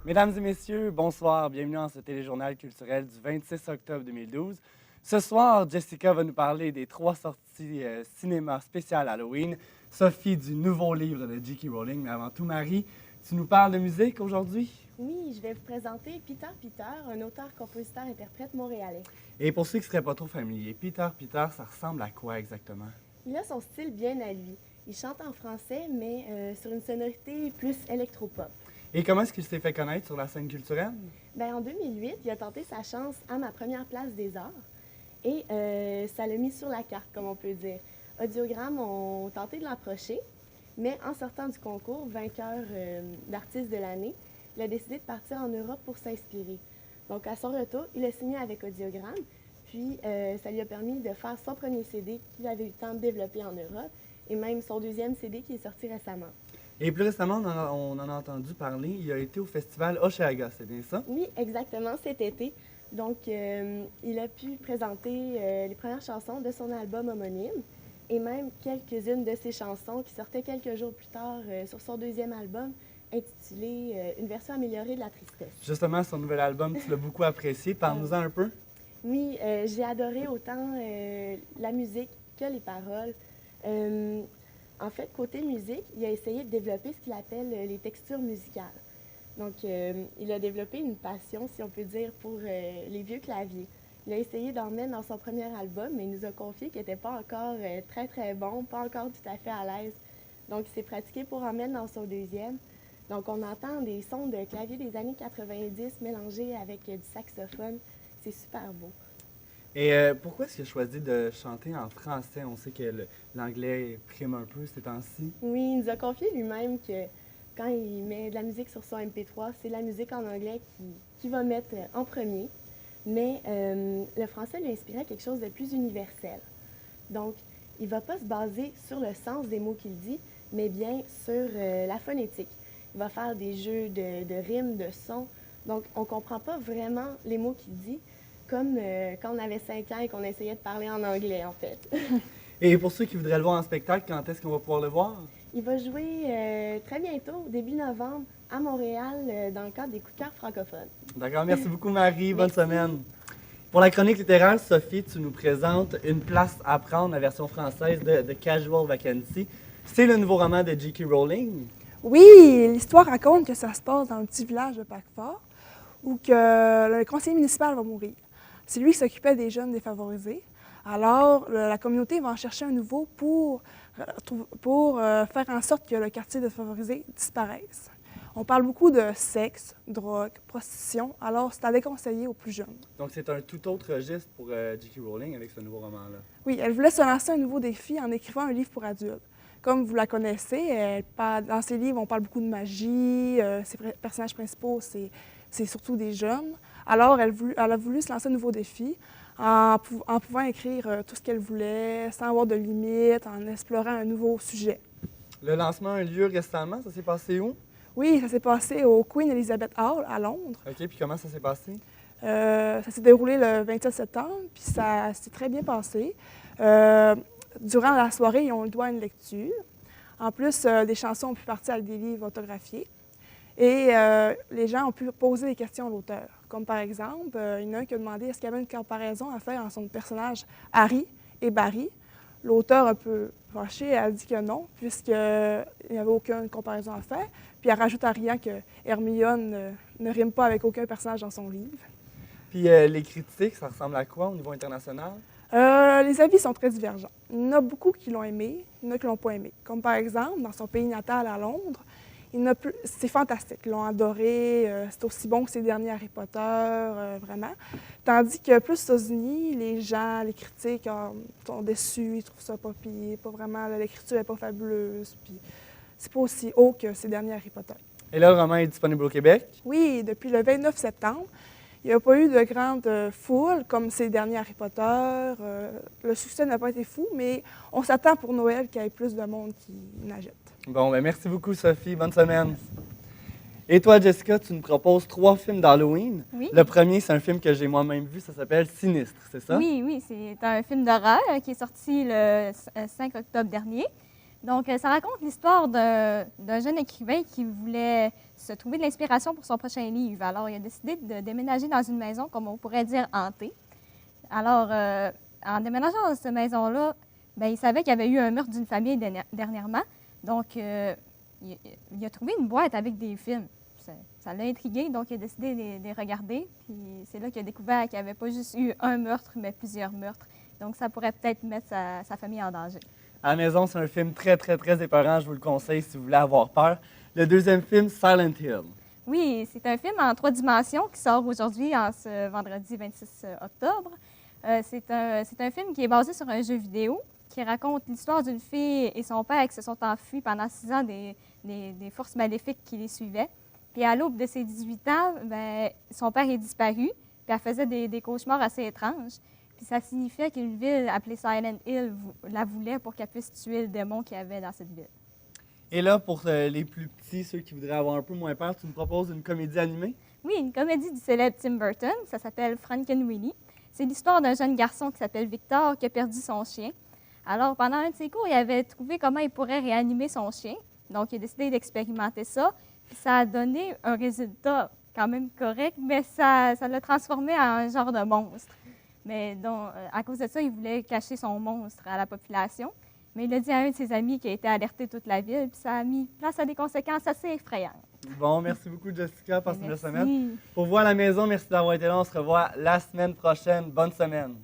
Mesdames et messieurs, bonsoir. Bienvenue dans ce téléjournal culturel du 26 octobre 2012. Ce soir, Jessica va nous parler des 3 sorties cinéma spéciales Halloween. Sophie du nouveau livre de J.K. Rowling. Mais avant tout, Marie, tu nous parles de musique aujourd'hui? Oui, je vais vous présenter Peter Peter, un auteur-compositeur-interprète montréalais. Et pour ceux qui ne seraient pas trop familiers, Peter Peter, ça ressemble à quoi exactement? Il a son style bien à lui. Il chante en français, mais sur une sonorité plus électropop. Et comment est-ce qu'il s'est fait connaître sur la scène culturelle? En 2008, il a tenté sa chance à ma première place des arts et ça l'a mis sur la carte, comme on peut dire. Audiogramme ont tenté de l'approcher, mais en sortant du concours, vainqueur d'artiste de l'année, il a décidé de partir en Europe pour s'inspirer. Donc, à son retour, il a signé avec Audiogramme, puis ça lui a permis de faire son premier CD qu'il avait eu le temps de développer en Europe et même son deuxième CD qui est sorti récemment. Et plus récemment, on en a entendu parler, il a été au festival Osheaga, c'est bien ça? Oui, exactement, cet été. Donc, il a pu présenter les premières chansons de son album homonyme et même quelques-unes de ses chansons qui sortaient quelques jours plus tard sur son deuxième album intitulé Une version améliorée de la tristesse. Justement, son nouvel album, tu l'as beaucoup apprécié. Parle-nous-en un peu. Oui, j'ai adoré autant la musique que les paroles. En fait, côté musique, il a essayé de développer ce qu'il appelle les textures musicales. Donc, il a développé une passion, si on peut dire, pour les vieux claviers. Il a essayé d'en mettre dans son premier album, mais il nous a confié qu'il n'était pas encore très, très bon, pas encore tout à fait à l'aise. Donc, il s'est pratiqué pour en mettre dans son deuxième. Donc, on entend des sons de clavier des années 90 mélangés avec du saxophone. C'est super beau. Et pourquoi est-ce qu'il a choisi de chanter en français? On sait que l'anglais prime un peu ces temps-ci. Oui, il nous a confié lui-même que quand il met de la musique sur son MP3, c'est la musique en anglais qui va mettre en premier. Mais le français lui inspirait quelque chose de plus universel. Donc, il ne va pas se baser sur le sens des mots qu'il dit, mais bien sur la phonétique. Il va faire des jeux de rimes, de sons. Donc, on ne comprend pas vraiment les mots qu'il dit, comme quand on avait 5 ans et qu'on essayait de parler en anglais, en fait. Et pour ceux qui voudraient le voir en spectacle, quand est-ce qu'on va pouvoir le voir? Il va jouer très bientôt, début novembre, à Montréal, dans le cadre des coups de cœur francophones. D'accord, merci beaucoup Marie, bonne Merci. semaine. Pour la chronique littéraire, Sophie, tu nous présentes Une place à prendre, la version française de Casual Vacancy. C'est le nouveau roman de J.K. Rowling. Oui, l'histoire raconte que ça se passe dans un petit village de Pacfort où que le conseiller municipal va mourir. C'est lui qui s'occupait des jeunes défavorisés. Alors, la communauté va en chercher un nouveau pour faire en sorte que le quartier défavorisé disparaisse. On parle beaucoup de sexe, drogue, prostitution, alors c'est à déconseiller aux plus jeunes. Donc c'est un tout autre registre pour J.K. Rowling avec ce nouveau roman-là. Oui, elle voulait se lancer un nouveau défi en écrivant un livre pour adultes. Comme vous la connaissez, dans ses livres, on parle beaucoup de magie, ses personnages principaux, c'est surtout des jeunes. Alors, elle a voulu se lancer un nouveau défi en pouvant écrire tout ce qu'elle voulait, sans avoir de limites, en explorant un nouveau sujet. Le lancement a eu lieu récemment, ça s'est passé où? Oui, ça s'est passé au Queen Elizabeth Hall à Londres. OK, puis comment ça s'est passé? Ça s'est déroulé le 27 septembre, puis ça s'est très bien passé. Durant la soirée, ils ont eu le droit à une lecture. En plus, des chansons ont pu partir avec des livres autographiés. Et les gens ont pu poser des questions à l'auteur. Comme par exemple, il y en a un qui a demandé est-ce qu'il y avait une comparaison à faire entre son personnage Harry et Barry. L'auteur, un peu fâché, a dit que non, puisqu'il n'y avait aucune comparaison à faire. Puis elle rajoute à rien que Hermione ne rime pas avec aucun personnage dans son livre. Puis les critiques, ça ressemble à quoi au niveau international? Les avis sont très divergents. Il y en a beaucoup qui l'ont aimé, il y en a qui ne l'ont pas aimé. Comme par exemple, dans son pays natal à Londres, c'est fantastique, ils l'ont adoré, c'est aussi bon que ses derniers Harry Potter, vraiment. Tandis que plus aux États-Unis, les critiques sont déçus, ils trouvent ça pas pire, pas vraiment, l'écriture n'est pas fabuleuse, puis c'est pas aussi haut que ses derniers Harry Potter. Et là, le roman est disponible au Québec? Oui, depuis le 29 septembre. Il n'y a pas eu de grande foule comme ces derniers Harry Potter. Le succès n'a pas été fou, mais on s'attend pour Noël qu'il y ait plus de monde qui n'achète. Bon, ben merci beaucoup Sophie, bonne semaine. Et toi, Jessica, tu nous proposes 3 films d'Halloween. Oui. Le premier, c'est un film que j'ai moi-même vu, ça s'appelle Sinistre, c'est ça? Oui, oui, c'est un film d'horreur qui est sorti le 5 octobre dernier. Donc, ça raconte l'histoire d'un jeune écrivain qui voulait se trouver de l'inspiration pour son prochain livre. Alors, il a décidé de déménager dans une maison, comme on pourrait dire, hantée. Alors, en déménageant dans cette maison-là, ben, il savait qu'il y avait eu un meurtre d'une famille dernièrement. Donc, il a trouvé une boîte avec des films. Ça l'a intrigué, donc il a décidé de les regarder. Puis c'est là qu'il a découvert qu'il n'y avait pas juste eu un meurtre, mais plusieurs meurtres. Donc, ça pourrait peut-être mettre sa famille en danger. À la maison, c'est un film très, très, très épeurant. Je vous le conseille si vous voulez avoir peur. Le deuxième film, Silent Hill. Oui, c'est un film en 3 dimensions qui sort aujourd'hui, en ce vendredi 26 octobre. C'est un film qui est basé sur un jeu vidéo qui raconte l'histoire d'une fille et son père qui se sont enfuis pendant 6 ans des forces maléfiques qui les suivaient. Puis à l'aube de ses 18 ans, ben, son père est disparu, puis elle faisait des cauchemars assez étranges. Puis ça signifiait qu'une ville appelée Silent Hill la voulait pour qu'elle puisse tuer le démon qu'il y avait dans cette ville. Et là, pour les plus petits, ceux qui voudraient avoir un peu moins peur, tu nous proposes une comédie animée? Oui, une comédie du célèbre Tim Burton, ça s'appelle Frankenweenie. C'est l'histoire d'un jeune garçon qui s'appelle Victor qui a perdu son chien. Alors, pendant un de ses cours, il avait trouvé comment il pourrait réanimer son chien. Donc, il a décidé d'expérimenter ça. Puis ça a donné un résultat quand même correct, mais ça l'a transformé en un genre de monstre. Mais donc, à cause de ça, il voulait cacher son monstre à la population. Mais il a dit à un de ses amis qui a été alerté toute la ville, puis ça a mis place à des conséquences assez effrayantes. Bon, merci beaucoup, Jessica. Passe une belle Merci. semaine. Pour vous à la maison, merci d'avoir été là. On se revoit la semaine prochaine. Bonne semaine.